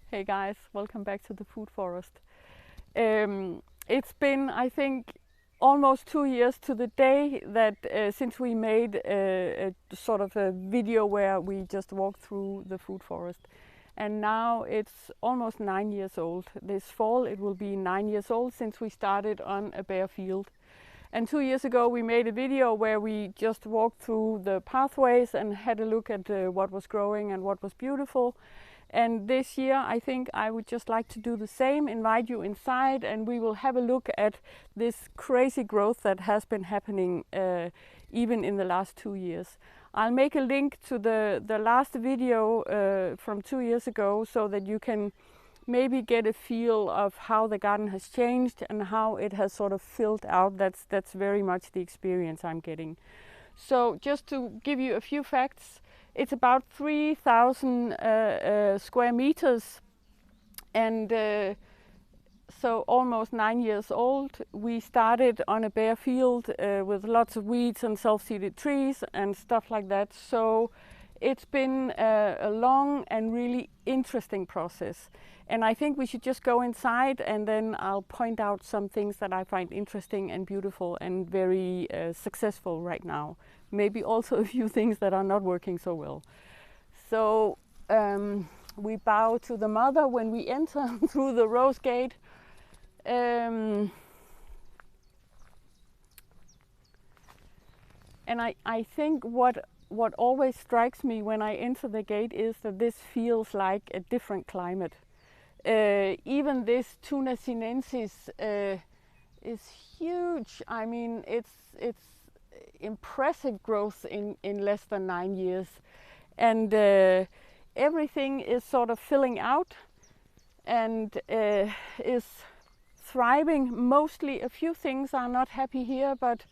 Hey guys, welcome back to the food forest. It's been, I think, almost 2 years to the day that since we made a sort of a video where we just walked through the food forest. And now it's almost 9 years old. This fall it will be 9 years old since we started on a bare field. And 2 years ago we made a video where we just walked through the pathways and had a look at what was growing and what was beautiful. And this year I think I would just like to do the same, invite you inside, and we will have a look at this crazy growth that has been happening even in the last 2 years. I'll make a link to the last video from 2 years ago so that you can maybe get a feel of how the garden has changed and how it has sort of filled out. That's very much the experience I'm getting. So just to give you a few facts, it's about 3,000 square meters, and so almost 9 years old. We started on a bare field with lots of weeds and self-seeded trees and stuff like that. So it's been a long and really interesting process. And I think we should just go inside and then I'll point out some things that I find interesting and beautiful and very successful right now. Maybe also a few things that are not working so well. So we bow to the mother when we enter through the rose gate. And I think what always strikes me when I enter the gate is that this feels like a different climate. Even this Tuna sinensis is huge. I mean, it's impressive growth in less than 9 years, and everything is sort of filling out and is thriving. Mostly a few things are not happy here, but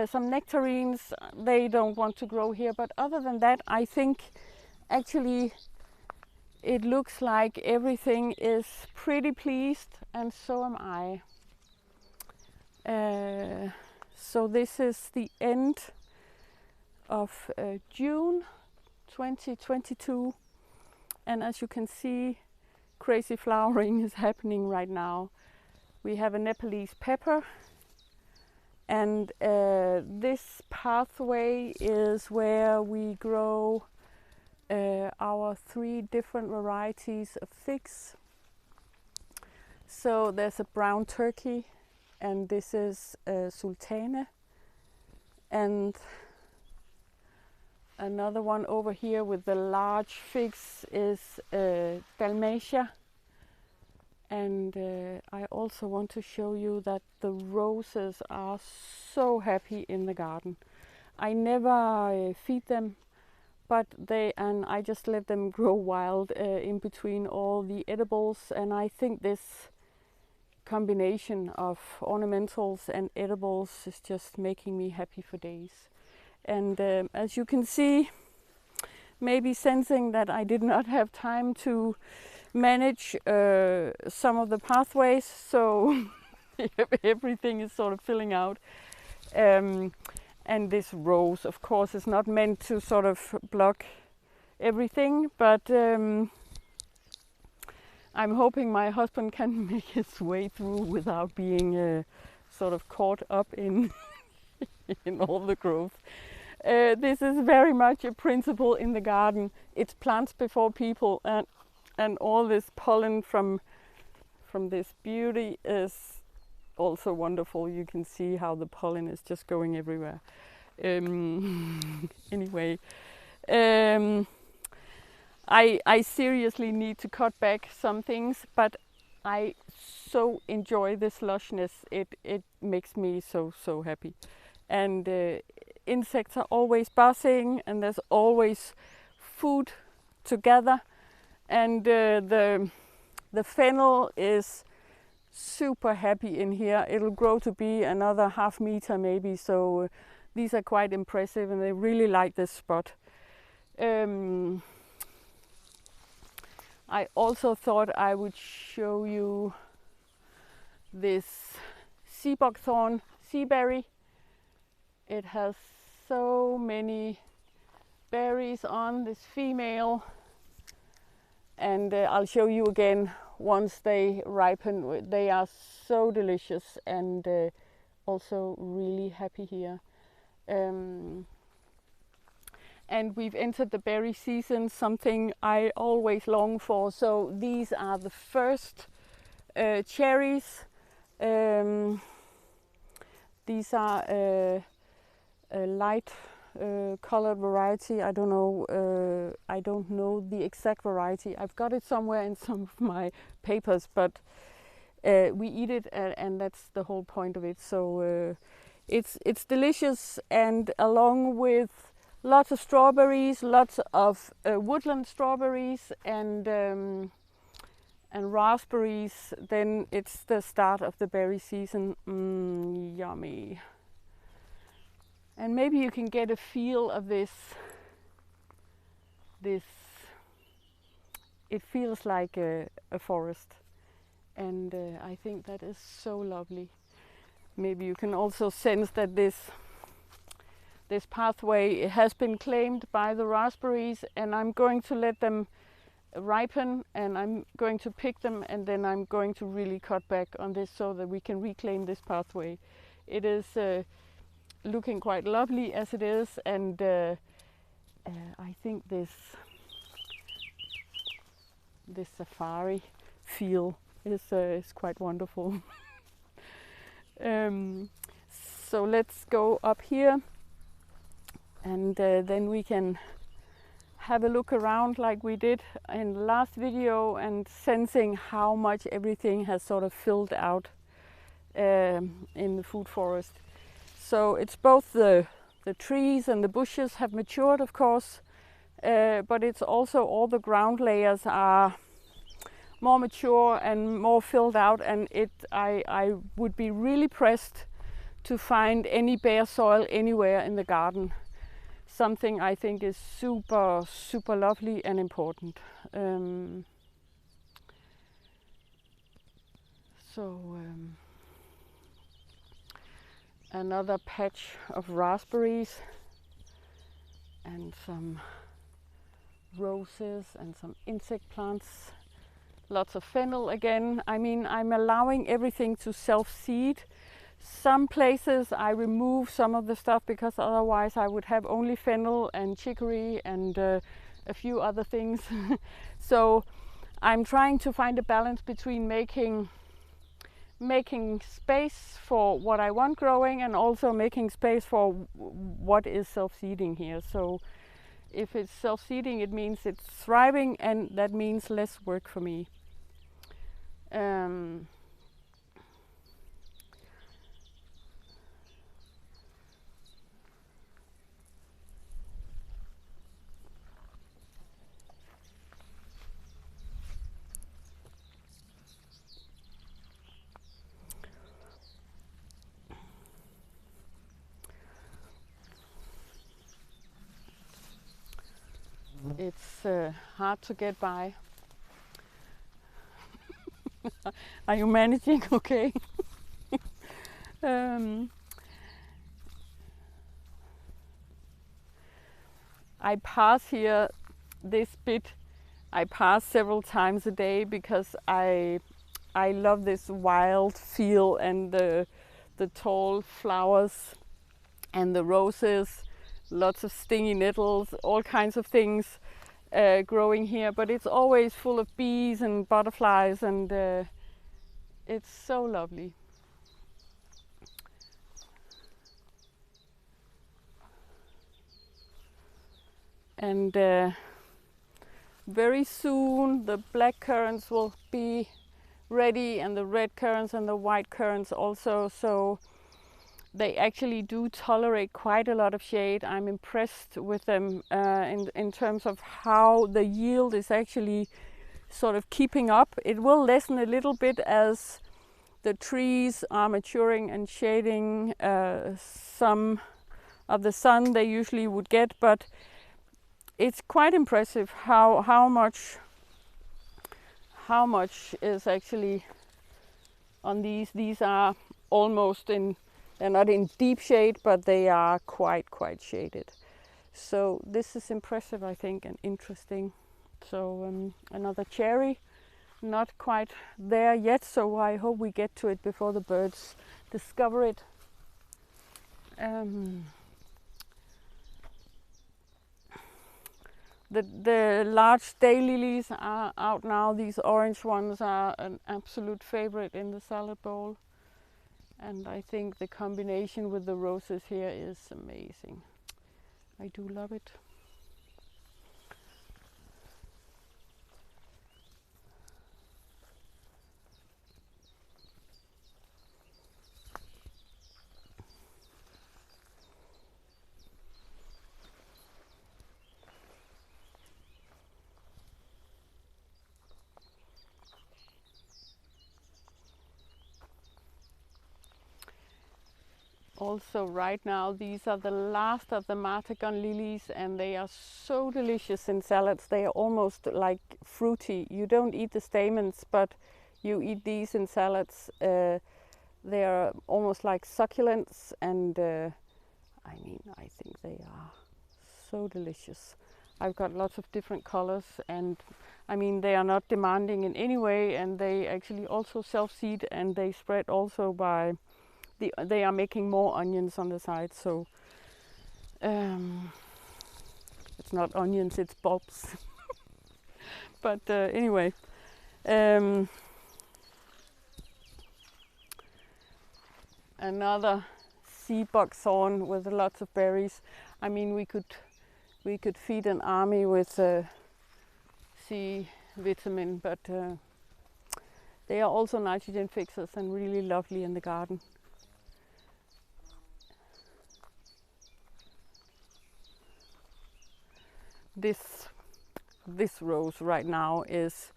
some nectarines, they don't want to grow here. But other than that, I think actually it looks like everything is pretty pleased, and so am I. So this is the end of June 2022, and as you can see, crazy flowering is happening right now. We have a Nepalese pepper, and this pathway is where we grow our 3 different varieties of figs. So there's a brown turkey, and this is sultane, and another one over here with the large figs is Dalmatia. And I also want to show you that the roses are so happy in the garden. I never feed them, but I just let them grow wild in between all the edibles, and I think this combination of ornamentals and edibles is just making me happy for days. And as you can see, maybe sensing that I did not have time to manage some of the pathways, so everything is sort of filling out. And this rose, of course, is not meant to sort of block everything, but I'm hoping my husband can make his way through without being sort of caught up in in all the growth. This is very much a principle in the garden. It's plants before people, and all this pollen from this beauty is also wonderful. You can see how the pollen is just going everywhere. Anyway, I seriously need to cut back some things, but I so enjoy this lushness. It makes me so happy. And insects are always buzzing, and there's always food together. And the fennel is super happy in here. It'll grow to be another ½ meter maybe, so these are quite impressive, and they really like this spot. I also thought I would show you this sea buckthorn sea berry. It has so many berries on. This female and I'll show you again once they ripen. They are so delicious, and also really happy here. And we've entered the berry season, something I always long for. So these are the first cherries. These are a light colored variety. I don't know the exact variety. I've got it somewhere in some of my papers, but we eat it, and that's the whole point of it. So it's delicious, and along with lots of strawberries, lots of woodland strawberries, and raspberries, then it's the start of the berry season. Yummy. And maybe you can get a feel of this. It feels like a forest, and I think that is so lovely. Maybe you can also sense that this pathway has been claimed by the raspberries, and I'm going to let them ripen, and I'm going to pick them, and then I'm going to really cut back on this so that we can reclaim this pathway. It is looking quite lovely as it is, and I think this safari feel is quite wonderful. So let's go up here, and then we can have a look around like we did in the last video, and sensing how much everything has sort of filled out in the food forest. So it's both the trees and the bushes have matured, of course, but it's also all the ground layers are more mature and more filled out, and I would be really pressed to find any bare soil anywhere in the garden. Something I think is super, super lovely and important. Another patch of raspberries, and some roses, and some insect plants. Lots of fennel again. I mean, I'm allowing everything to self-seed. Some places I remove some of the stuff because otherwise I would have only fennel and chicory and a few other things. So I'm trying to find a balance between making space for what I want growing, and also making space for what is self-seeding here. So if it's self-seeding, it means it's thriving, and that means less work for me. It's hard to get by. Are you managing okay? I pass here, this bit, I pass several times a day because I love this wild feel, and the tall flowers and the roses, lots of stingy nettles, all kinds of things growing here, but it's always full of bees and butterflies, and it's so lovely. And very soon the black currants will be ready, and the red currants and the white currants also. So they actually do tolerate quite a lot of shade. I'm impressed with them in terms of how the yield is actually sort of keeping up. It will lessen a little bit as the trees are maturing and shading some of the sun they usually would get, but it's quite impressive how much is actually on these. These are almost they're not in deep shade, but they are quite shaded. So this is impressive, I think, and interesting So another cherry, not quite there yet, so I hope we get to it before the birds discover it. The large daylilies are out now. These orange ones are an absolute favorite in the salad bowl. And I think the combination with the roses here is amazing. I do love it. Also right now these are the last of the martagon lilies, and they are so delicious in salads. They are almost like fruity. You don't eat the stamens, but you eat these in salads. They are almost like succulents, and I mean, I think they are so delicious. I've got lots of different colors, and I mean, they are not demanding in any way, and they actually also self-seed, and they spread also by they are making more onions on the side, so it's not onions, it's bulbs. But anyway, another sea buckthorn with lots of berries. I mean, we could feed an army with C vitamin, but they are also nitrogen fixers and really lovely in the garden. This rose right now is,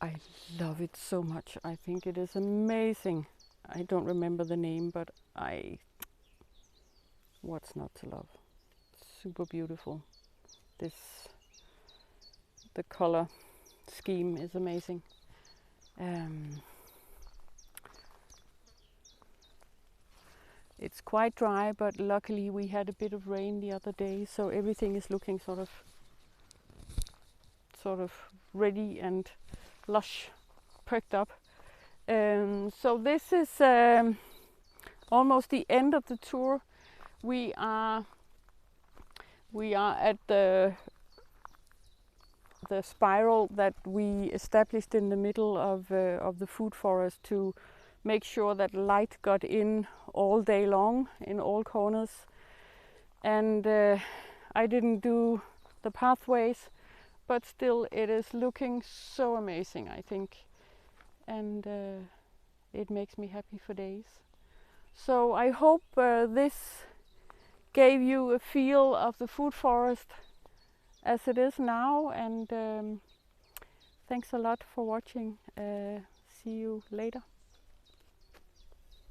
I love it so much. I think it is amazing. I don't remember the name, but what's not to love? Super beautiful. The color scheme is amazing. It's quite dry, but luckily we had a bit of rain the other day, so everything is looking sort of ready and lush, perked up. So this is almost the end of the tour. We are at the spiral that we established in the middle of the food forest to make sure that light got in all day long in all corners. And I didn't do the pathways, but still it is looking so amazing, I think. And it makes me happy for days. So I hope this gave you a feel of the food forest as it is now, and thanks a lot for watching. See you later.